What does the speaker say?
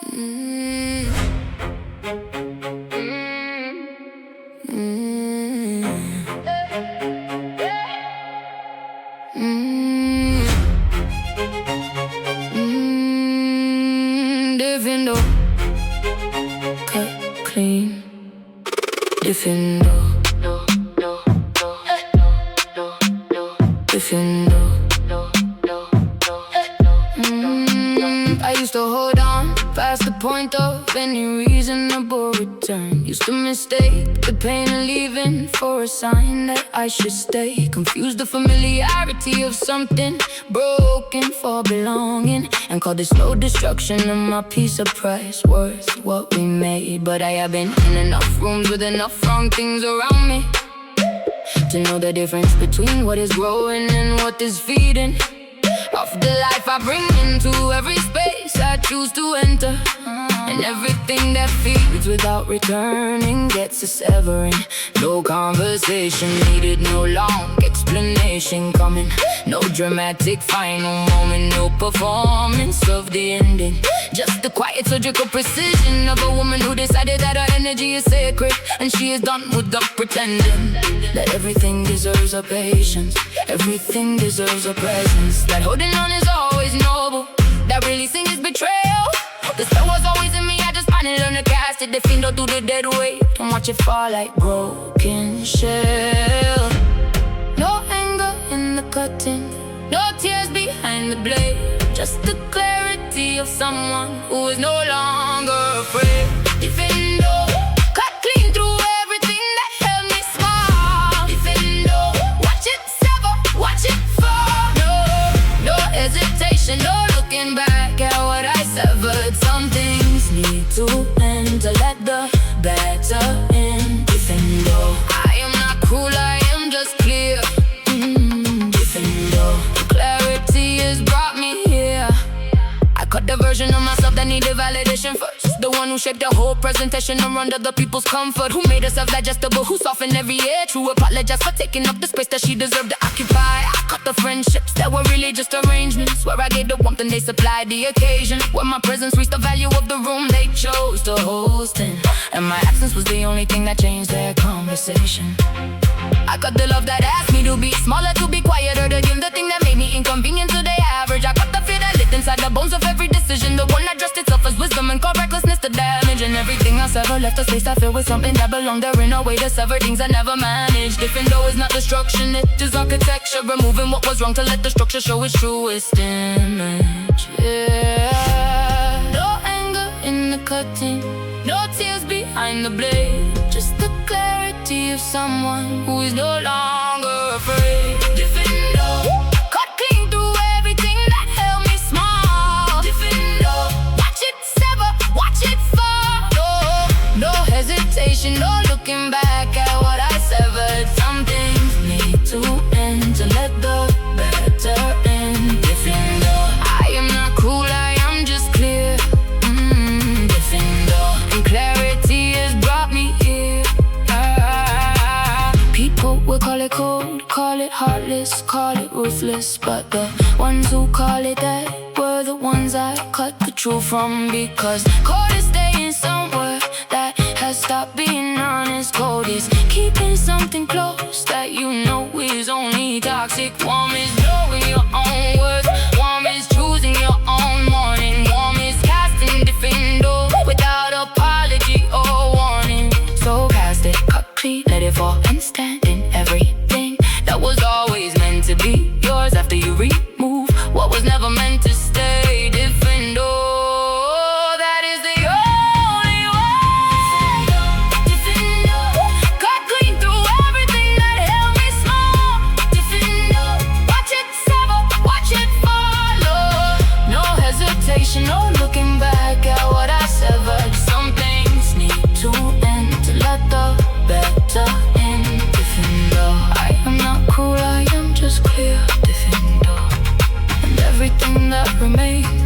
Mm. Mm. Mm. Diffindo, cut clean. Diffindo, Diffindo. I used to hold on past the point of any reasonable return. Used to mistake the pain of leaving for a sign that I should stay. Confuse the familiarity of something broken for belonging, and call this slow destruction of my peace a price worth what we made. But I have been in enough rooms with enough wrong things around me to know the difference between what is growing and what is feeding off the life I bring into every space I choose to enter. And everything that feeds without returning gets a severing. No conversation needed, no long explanation coming. No dramatic final moment, no performance of the ending. Just the quiet surgical precision of a woman who decided that her energy is sacred, and she is done with the pretending. That everything deserves a patience, everything deserves a presence. That holding on is always noble, that releasing is betrayal. The spell was always in me, I just finally learned to cast it. Diffindo through the dead weight, don't watch it fall like broken shell. No anger in the cutting, no tears behind the blade. Just the clarity of someone who is no longer afraid. Diffindo, cut clean through everything that held me small. Diffindo, watch it sever, watch it fall. No hesitation, no looking back at what I severed. Some things need to end to let the better in. Diffindo, I am not cruel, I am just clear. Diffindo, clarity has brought me here. I cut the version of myself that needed validation first. The one who shaped the whole presentation around other people's comfort. Who made herself digestible, who softened every air. True apologize for taking up the space that she deserved to occupy. I cut the friendships that were really just arrangements, where I gave the warmth and they supplied the occasion. Where my presence reached the value of the room they chose to host in, and my absence was the only thing that changed their conversation. I cut the love that asked me to be smaller, to be quieter, to give the thing that made me inconvenient to the average. I cut the fear that lit inside the bones of every decision, the one that dressed itself as wisdom and called recklessness to damage. And everything I sever left a space I fill with something that belonged there, in a way to sever things I never managed. Diffindo is not destruction, it is architecture, removing what was wrong to let the structure show its truest image. Yeah. No anger in the cutting, no tears behind the blade. Just the clarity of someone who is no longer afraid. Diffindo, cut clean through everything that held me small. Diffindo, watch it sever, watch it fall. No hesitation, no looking back at what I severed. Some things need to end to let the better in. Diffindo, I am not cruel, I am just clear. Diffindo, and clarity has brought me here. People will call it cold, call it heartless, call it ruthless, but the ones who call it that were the ones I cut the truth from. Because cold is staying somewhere that has stopped being honest. Cold is keeping something close that you know is only toxic. Warm is knowing your own worth, warm is choosing your own morning, warm is casting Diffindo without apology or warning. So cast it, cut clean, let it fall, and stand in everything that was always meant to be yours after you remove what was never meant to stay. Diffindo, that is the only way. Diffindo, cut clean through everything that held me small. Diffindo, watch it sever, watch it follow. No hesitation, no looking back at what I severed. Some things need to end to let the better in. Diffindo, I am not cruel, I am just clear. Diffindo, and everything that remains